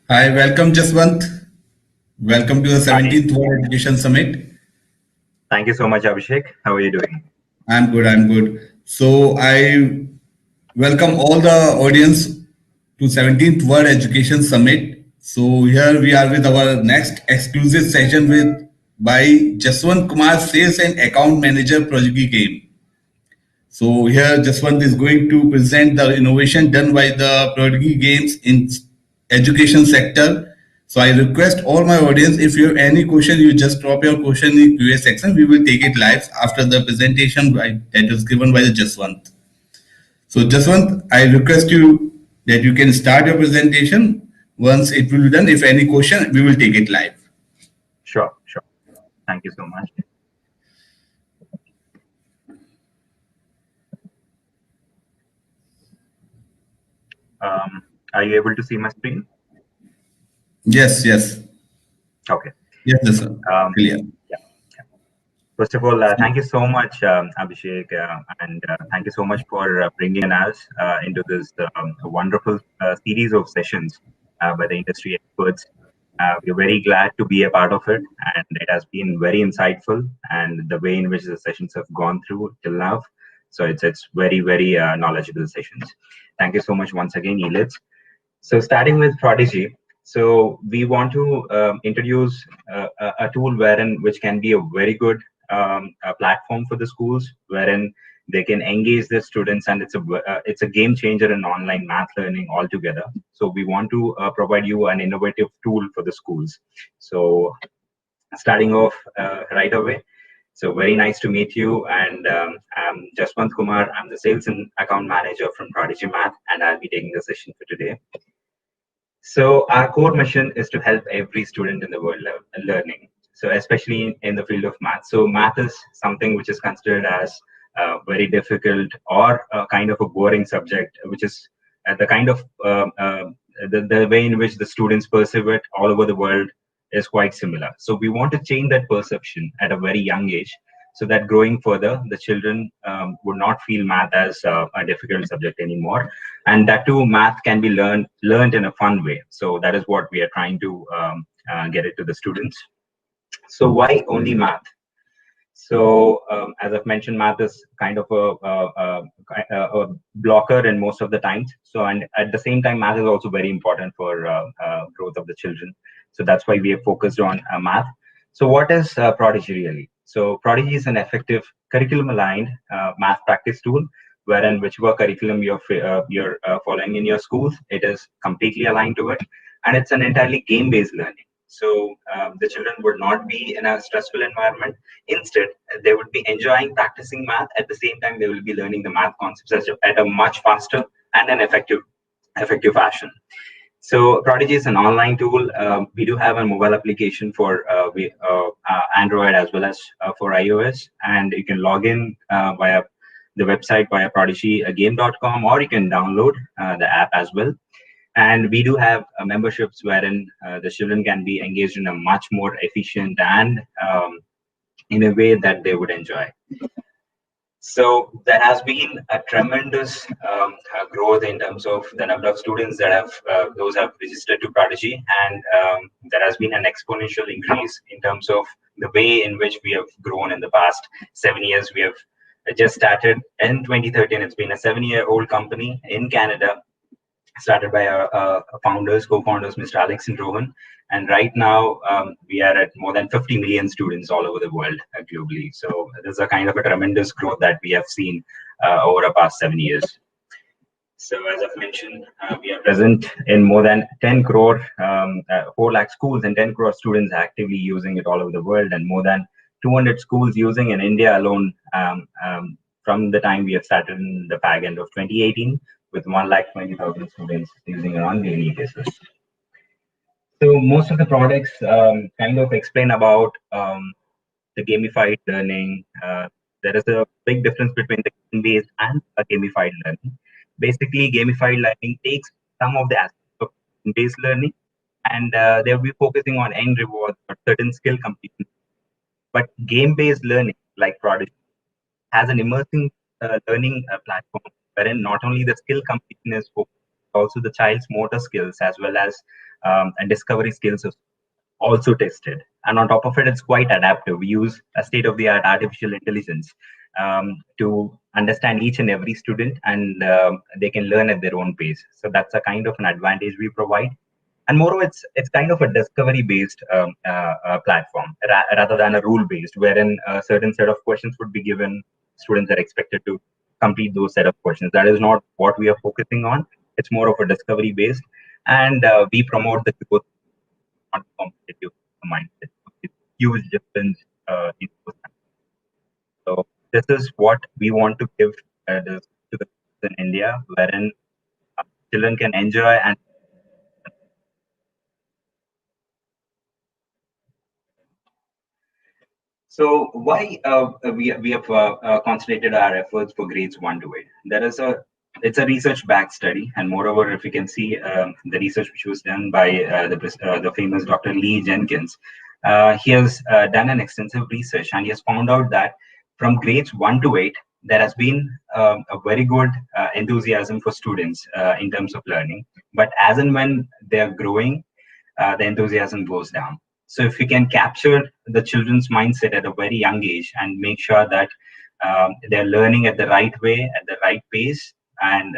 Hi, welcome Jaswanth. Welcome to the Hi. 17th World Education Summit. Thank you so much, Abhishek. How are you doing? I'm good. So I welcome all the audience to 17th World Education Summit. So here we are with our next exclusive session with by Jaswanth Kumar, Sales and Account Manager, Prodigy Game. So here Jaswant is going to present the innovation done by the Prodigy Games in education sector. So I request all my audience, if you have any question, you just drop your question in QA section. We will take it live after the presentation that was given by the Jaswant. So Jaswant, I request you that you can start your presentation. Once it will be done, if any question, we will take it live. Sure, sure. Thank you so much. Are you able to see my screen? Yes. Okay. Yes, Jaswant. Um, Clear. yeah. First of all, thank you so much, Abhishek, and thank you so much for bringing us into this wonderful series of sessions by the industry experts. We're very glad to be a part of it, and it has been very insightful. And the way in which the sessions have gone through till now, so it's very knowledgeable sessions. Thank you so much once again, Elets. So starting with Prodigy, so we want to introduce a tool wherein which can be a very good a platform for the schools, wherein they can engage their students, and it's a game changer in online math learning altogether. So we want to provide you an innovative tool for the schools. So starting off right away. So very nice to meet you, and I'm Jaswanth Kumar. I'm the sales and account manager from Prodigy Math, and I'll be taking the session for today. So our core mission is to help every student in the world learning. So especially in the field of math. So math is something which is considered as very difficult or kind of a boring subject, which is the kind of the way in which the students perceive it all over the world is quite similar. So we want to change that perception at a very young age, so that growing further, the children would not feel math as a difficult subject anymore, and that too math can be learned in a fun way. So that is what we are trying to get it to the students. So why only math? So as I've mentioned, math is kind of a blocker in most of the times. So and at the same time, math is also very important for growth of the children. So that's why we have focused on math. So what is Prodigy really? So Prodigy is an effective curriculum-aligned math practice tool, wherein whichever curriculum you're following in your schools, it is completely aligned to it, and it's an entirely game-based learning. So the children would not be in a stressful environment. Instead, they would be enjoying practicing math. At the same time, they will be learning the math concepts at a much faster and an effective fashion. So Prodigy is an online tool. We do have a mobile application for Android as well as for iOS, and you can log in via the website via prodigygame.com, or you can download the app as well. And we do have memberships wherein the children can be engaged in a much more efficient and in a way that they would enjoy. So there has been a tremendous growth in terms of the number of students that have registered to Prodigy, and there has been an exponential increase in terms of the way in which we have grown in the past 7 years. We have just started in 2013. It's been a 7-year-old company in Canada, started by our co-founders, Mr. Alex and Rohan. And right now, we are at more than 50 million students all over the world globally. So there's a kind of a tremendous growth that we have seen over the past 7 years. So as I've mentioned, we are present in more than 10 crore, 4 lakh schools, and 10 crore students actively using it all over the world, and more than 200 schools using in India alone from the time we have started in the back end of 2018, with 1,20,000 students using it on a daily basis. So most of the products kind of explain about the gamified learning. There is a big difference between the game-based and a gamified learning. Basically, gamified learning takes some of the aspects of game-based learning, and they'll be focusing on end rewards or certain skill completion. But game-based learning, like Prodigy, has an immersive learning platform wherein not only the skill completion is focused, also the child's motor skills as well as and discovery skills is also tested. And on top of it, it's quite adaptive. We use a state-of-the-art artificial intelligence to understand each and every student, and they can learn at their own pace. So that's a kind of an advantage we provide. And moreover, it's kind of a discovery-based platform rather than a rule-based, wherein a certain set of questions would be given. Students are expected to complete those set of questions. That is not what we are focusing on. It's more of a discovery-based, and we promote the growth, not competitive mindset. It's huge difference in those. So this is what we want to give to the in India, wherein children can enjoy. And so why we have concentrated our efforts for grades 1 to 8? It's a research-backed study, and moreover, if you can see the research which was done by the famous Dr. Lee Jenkins, he has done an extensive research, and he has found out that from grades 1 to 8, there has been a very good enthusiasm for students in terms of learning. But as and when they are growing, the enthusiasm goes down. So if we can capture the children's mindset at a very young age and make sure that they're learning at the right way, at the right pace, and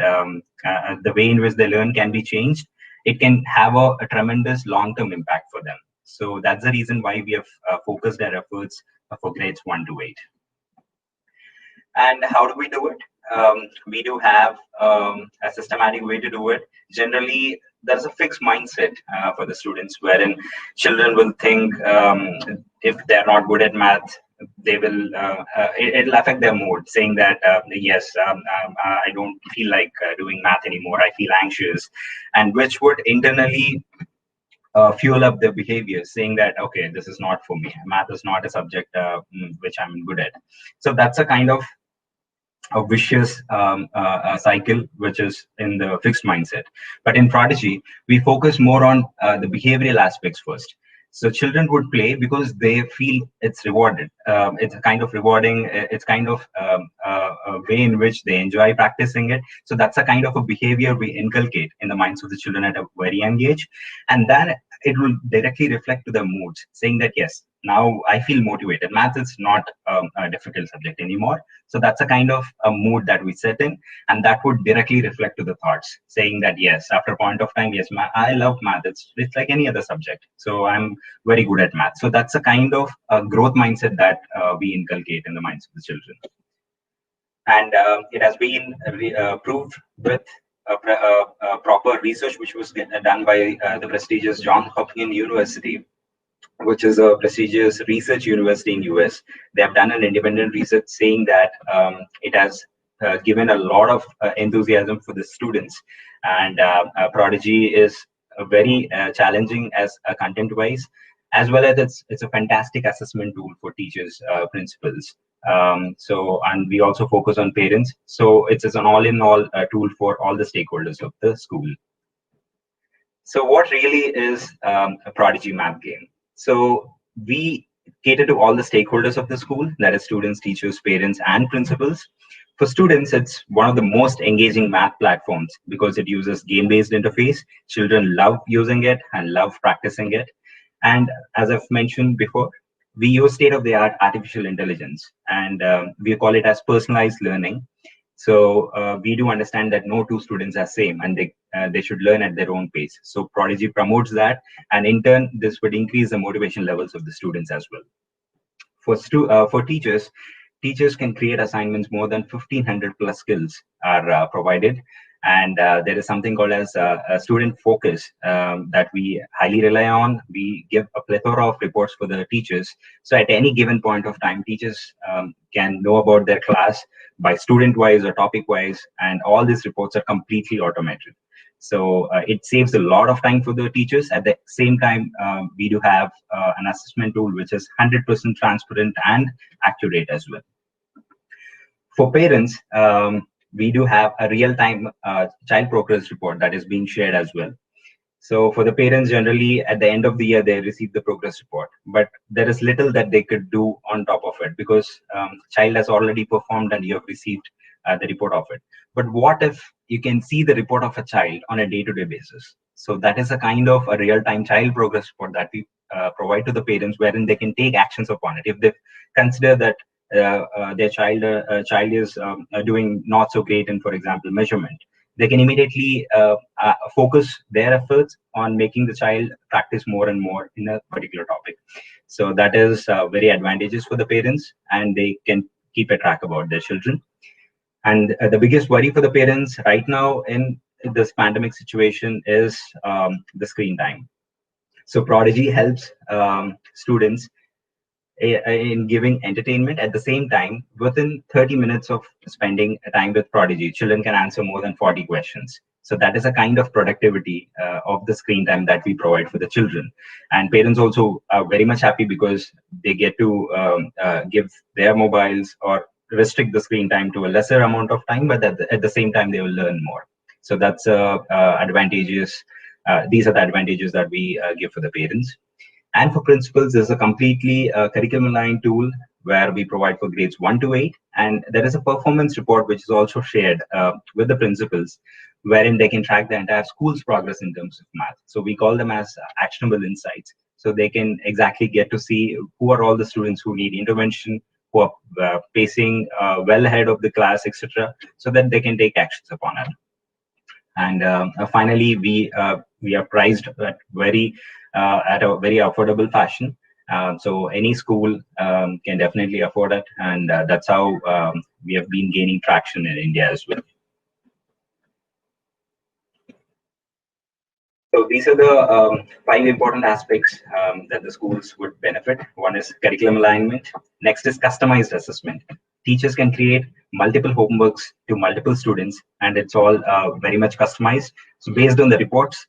the way in which they learn can be changed, it can have a tremendous long-term impact for them. So that's the reason why we have focused our efforts for grades 1 to 8. And how do we do it? We do have a systematic way to do it. Generally, there's a fixed mindset for the students, wherein children will think if they're not good at math, they will it'll affect their mood, saying that yes, I don't feel like doing math anymore. I feel anxious, and which would internally fuel up their behavior, saying that okay, this is not for me. Math is not a subject which I'm good at. So that's a kind of a vicious cycle which is in the fixed mindset. But in Prodigy, we focus more on the behavioral aspects first. So children would play because they feel it's rewarded. It's a kind of rewarding. It's kind of a way in which they enjoy practicing it. So that's a kind of a behavior we inculcate in the minds of the children at a very young age, and then it will directly reflect to their moods, saying that yes, now I feel motivated. Math is not a difficult subject anymore. So that's a kind of a mood that we set in, and that would directly reflect to the thoughts, saying that yes, after a point of time, yes, I love math. It's like any other subject. So I'm very good at math. So that's a kind of growth mindset that we inculcate in the minds of the children. And it has been proved with proper research, which was done by the prestigious Johns Hopkins University, which is a prestigious research university in US. They have done an independent research saying that it has given a lot of enthusiasm for the students. And Prodigy is very challenging as content-wise, as well as it's a fantastic assessment tool for teachers, principals. And we also focus on parents. So it's an all-in-all tool for all the stakeholders of the school. So what really is a Prodigy math game? So we cater to all the stakeholders of the school, that is students, teachers, parents, and principals. For students, it's one of the most engaging math platforms because it uses game-based interface. Children love using it and love practicing it. And as I've mentioned before, we use state-of-the-art artificial intelligence, and we call it as personalized learning. So we do understand that no two students are same, and they should learn at their own pace. So Prodigy promotes that, and in turn, this would increase the motivation levels of the students as well. For teachers, teachers can create assignments. More than 1,500 plus skills are provided, and there is something called as a student focus that we highly rely on. We give a plethora of reports for the teachers. So at any given point of time, teachers can know about their class by student-wise or topic-wise, and all these reports are completely automated. So it saves a lot of time for the teachers. At the same time, we do have an assessment tool which is 100% transparent and accurate as well. For parents, we do have a real-time child progress report that is being shared as well. So for the parents, generally at the end of the year, they receive the progress report, but there is little that they could do on top of it because child has already performed and you have received the report of it. But what if you can see the report of a child on a day-to-day basis. So that is a kind of a real-time child progress report that we provide to the parents, wherein they can take actions upon it. If they consider that their child is doing not so great in, for example, measurement, they can immediately focus their efforts on making the child practice more and more in a particular topic. So that is very advantageous for the parents, and they can keep a track about their children. And the biggest worry for the parents right now in this pandemic situation is the screen time. So Prodigy helps students in giving entertainment. At the same time, within 30 minutes of spending time with Prodigy, children can answer more than 40 questions. So that is a kind of productivity of the screen time that we provide for the children. And parents also are very much happy because they get to give their mobiles or restrict the screen time to a lesser amount of time, but at the same time, they will learn more. So that's advantageous. These are the advantages that we give for the parents. And for principals, there's a completely curriculum aligned tool where we provide for grades 1 to 8. And there is a performance report which is also shared with the principals, wherein they can track the entire school's progress in terms of math. So we call them as actionable insights. So they can exactly get to see who are all the students who need intervention, who are pacing well ahead of the class, etc., so that they can take actions upon it. And finally, we are priced at a very affordable fashion. So any school can definitely afford it, and that's how we have been gaining traction in India as well. So these are the 5 important aspects that the schools would benefit. One is curriculum alignment. Next is customized assessment. Teachers can create multiple homeworks to multiple students, and it's all very much customized. So based on the reports,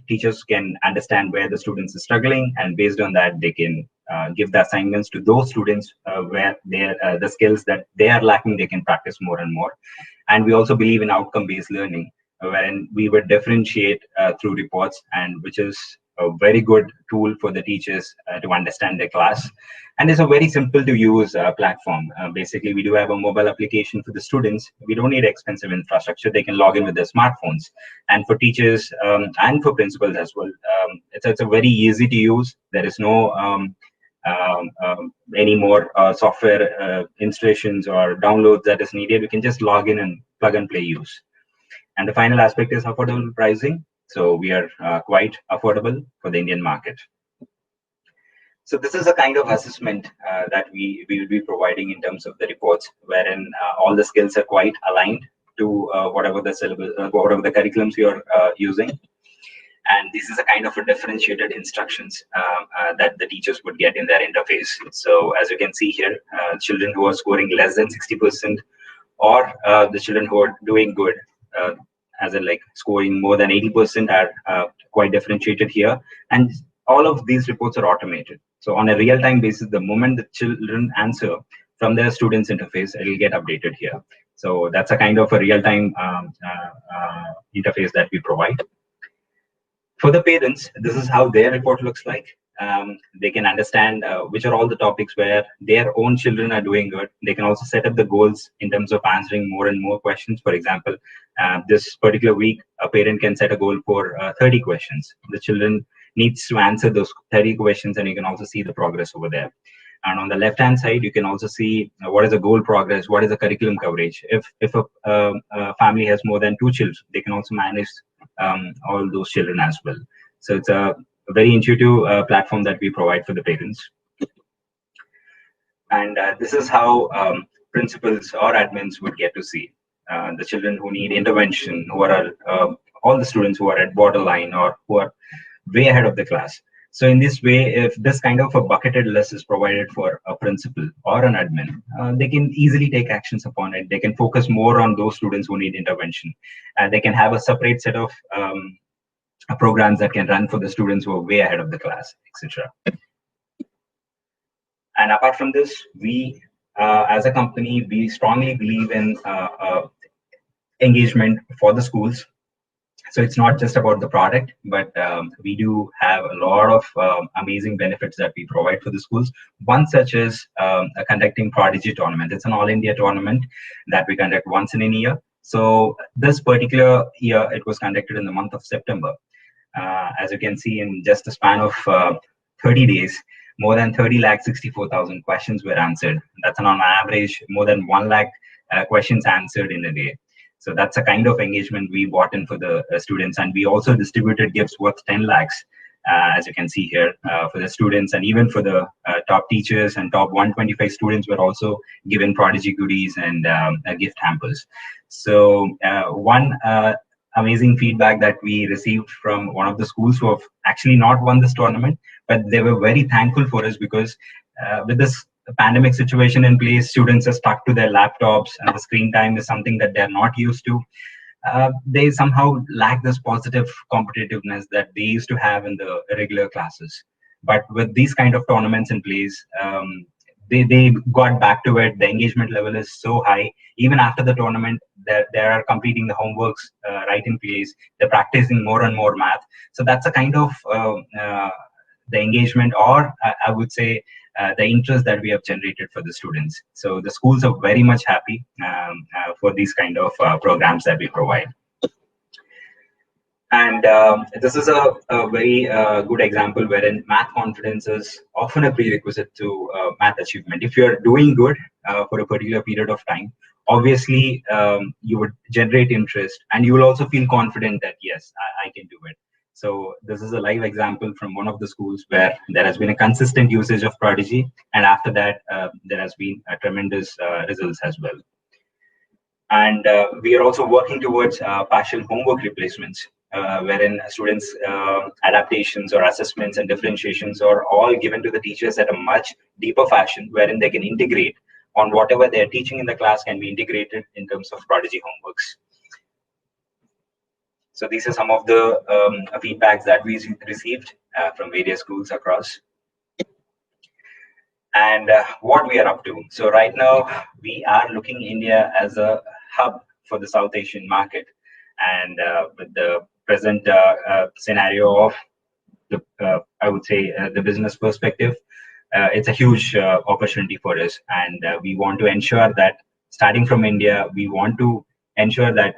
teachers can understand where the students are struggling, and based on that, they can give the assignments to those students where the skills that they are lacking, they can practice more and more. And we also believe in outcome-based learning, wherein we would differentiate through reports, and which is a very good tool for the teachers to understand their class. And it's a very simple to use platform. Basically, we do have a mobile application for the students. We don't need expensive infrastructure. They can log in with their smartphones. And for teachers and for principals as well, it's a very easy to use. There is no any more software installations or downloads that is needed. We can just log in and plug and play use. And the final aspect is affordable pricing. So we are quite affordable for the Indian market. So this is a kind of assessment that we will be providing in terms of the reports, wherein all the skills are quite aligned to whatever the syllabus, whatever the curriculums you're using. And this is a kind of a differentiated instructions that the teachers would get in their interface. So as you can see here, children who are scoring less than 60%, or the children who are doing good, as in like scoring more than 80%, are quite differentiated here. And all of these reports are automated. So on a real-time basis, the moment the children answer from their students interface, it will get updated here. So that's a kind of a real-time interface that we provide. For the parents, this is how their report looks like. They can understand which are all the topics where their own children are doing good. They can also set up the goals in terms of answering more and more questions. For example, this particular week, a parent can set a goal for 30 questions. The children needs to answer those 30 questions, and you can also see the progress over there. And on the left-hand side, you can also see what is the goal progress, what is the curriculum coverage. If a family has more than 2 children, they can also manage all those children as well. So it's a very intuitive platform that we provide for the parents. And this is how principals or admins would get to see the children who need intervention, who are all the students who are at borderline or who are way ahead of the class. So in this way, if this kind of a bucketed list is provided for a principal or an admin, they can easily take actions upon it. They can focus more on those students who need intervention. They can have a separate set of programs that can run for the students who are way ahead of the class, etc. And apart from this, we, as a company, we strongly believe in engagement for the schools. So it's not just about the product, but we do have a lot of amazing benefits that we provide for the schools. One such is conducting Prodigy tournament. It's an all-India tournament that we conduct once in a year. So this particular year, it was conducted in the month of September. As you can see, in just a span of 30 days, more than 30 lakh 64,000 questions were answered. That's on average more than 1 lakh questions answered in a day. So that's a kind of engagement we brought in for the students, and we also distributed gifts worth 10 lakhs, as you can see here, for the students, and even for the top teachers and top 125 students were also given Prodigy goodies and gift hampers. So one amazing feedback that we received from one of the schools who have actually not won this tournament, but they were very thankful for us because with this pandemic situation in place, students are stuck to their laptops and the screen time is something that they're not used to. They somehow lack this positive competitiveness that they used to have in the regular classes. But with these kind of tournaments in place, they got back to it. The engagement level is so high. Even after the tournament, they are completing the homeworks right in place. They're practicing more and more math. So that's a kind of the engagement, or I would say the interest that we have generated for the students. So the schools are very much happy for these kind of programs that we provide. And this is a very good example wherein math confidence is often a prerequisite to math achievement. If you're doing good for a particular period of time, obviously you would generate interest, and you will also feel confident that yes, I can do it. So this is a live example from one of the schools where there has been a consistent usage of Prodigy, and after that there has been a tremendous results as well. And we are also working towards partial homework replacements, wherein students' adaptations or assessments and differentiations are all given to the teachers at a much deeper fashion, wherein they can integrate on whatever they're teaching in the class can be integrated in terms of Prodigy homeworks. So these are some of the feedbacks that we received from various schools across. And what we are up to. So right now, we are looking India as a hub for the South Asian market. And with the present scenario of the, I would say, the business perspective, it's a huge opportunity for us. And we want to ensure that starting from India, we want to ensure that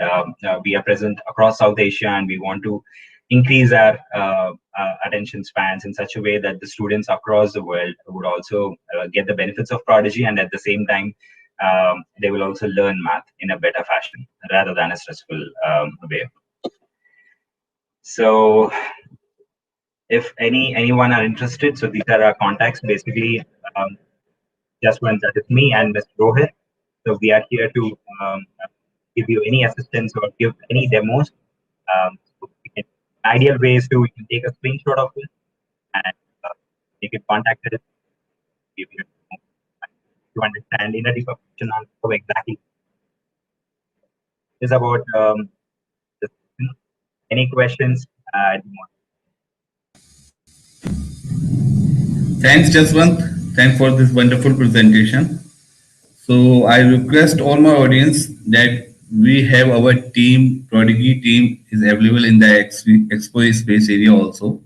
we are present across South Asia, and we want to increase our attention spans in such a way that the students across the world would also get the benefits of Prodigy, and at the same time, they will also learn math in a better fashion rather than a stressful way. So if anyone are interested, so these are our contacts. Basically, Jaswanth, that is me, and Mr. Rohit. So we are here to give you any assistance or give any demos. So ideal way is to you can take a screenshot of it and you can contact us if you to understand in a deeper fashion on how exactly is about this. Any questions? Thanks, Jaswant. Thanks for this wonderful presentation. So I request all my audience that we have our team, Prodigy team is available in the Expo space area also.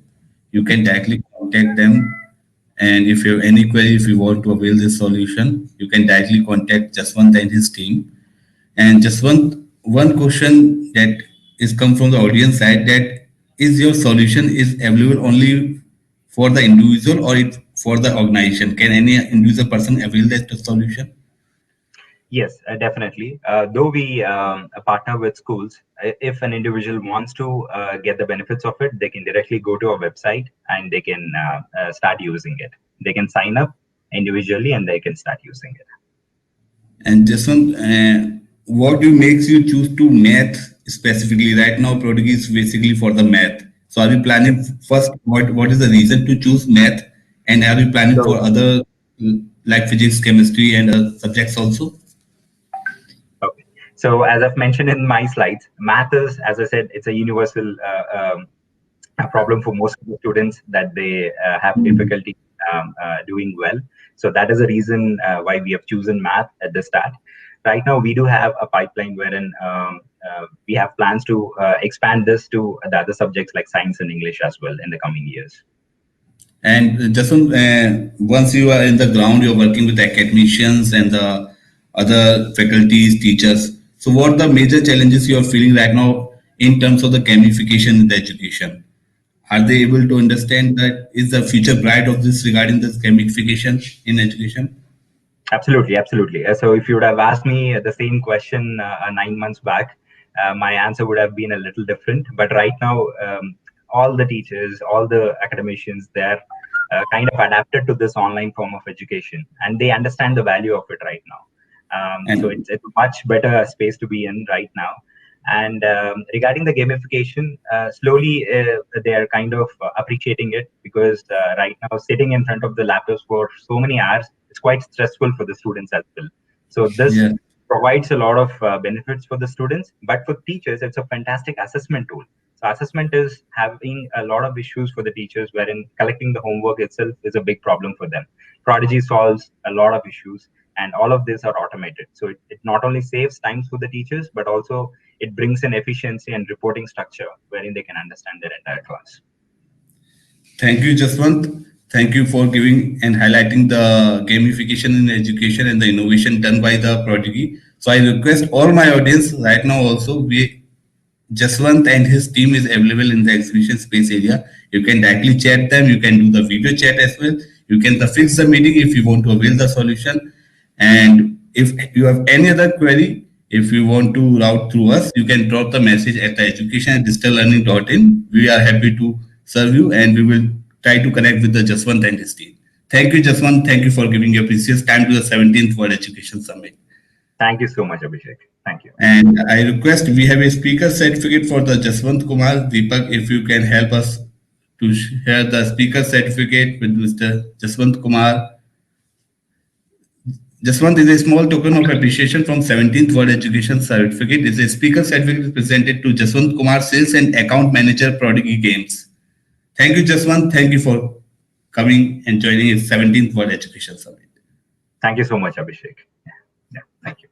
You can directly contact them. And if you have any query, if you want to avail this solution, you can directly contact Jaswant and his team. And one question that is come from the audience side, that is your solution is available only for the individual or it for the organization? Can any individual person avail that solution? Yes, definitely. Though we partner with schools, if an individual wants to get the benefits of it, they can directly go to our website and they can start using it. They can sign up individually and they can start using it. And this one, what you makes you choose to math specifically? Right now, Prodigy is basically for the math. So are you planning first? What is the reason to choose math? And are you planning for So, other like physics, chemistry, and subjects also? okay. So as I've mentioned in my slides, math is, as I said, it's a universal a problem for most of the students that they have difficulty doing well. So that is the reason why we have chosen math at the start. Right now, we do have a pipeline wherein we have plans to expand this to the other subjects like science and English as well in the coming years. And just once you are in the ground, you're working with academicians and the other faculties, teachers. So what are the major challenges you are feeling right now in terms of the gamification in the education? Are they able to understand that is the future bright of this regarding this gamification in education? Absolutely, absolutely. So if you would have asked me the same question 9 months back, my answer would have been a little different. But right now, all the teachers, all the academicians, they're kind of adapted to this online form of education, and they understand the value of it right now. So And it's a much better space to be in right now. And regarding the gamification, slowly they are kind of appreciating it, because right now sitting in front of the laptops for so many hours, it's quite stressful for the students as well. So this yeah, provides a lot of benefits for the students, but for teachers, it's a fantastic assessment tool. So assessment is having a lot of issues for the teachers, wherein collecting the homework itself is a big problem for them. Prodigy solves a lot of issues, and all of these are automated. So it not only saves time for the teachers, but also it brings in efficiency and reporting structure wherein they can understand their entire class. thank you, Jaswant. Thank you for giving and highlighting the gamification in education and the innovation done by the Prodigy. So I request all my audience right now also, we Jaswant and his team is available in the exhibition space area. You can directly chat them. You can do the video chat as well. You can fix the meeting if you want to avail the solution. And if you have any other query, if you want to route through us, you can drop the message at the education@digitallearning.in. We are happy to serve you, and we will try to connect with the Jaswant and his team. Thank you, Jaswant. Thank you for giving your precious time to the 17th World Education Summit. Thank you so much, Abhishek. Thank you. And I request we have a speaker certificate for the Jaswant Kumar. Deepak, if you can help us to share the speaker certificate with Mr. Jaswant Kumar. Jaswant is a small token of appreciation from 17th World Education Certificate. It's a speaker certificate presented to Jaswant Kumar, Sales and Account Manager, Prodigy Games. Thank you, Jaswant. Thank you for coming and joining his 17th World Education Summit. Thank you so much, Abhishek. Yeah, thank you.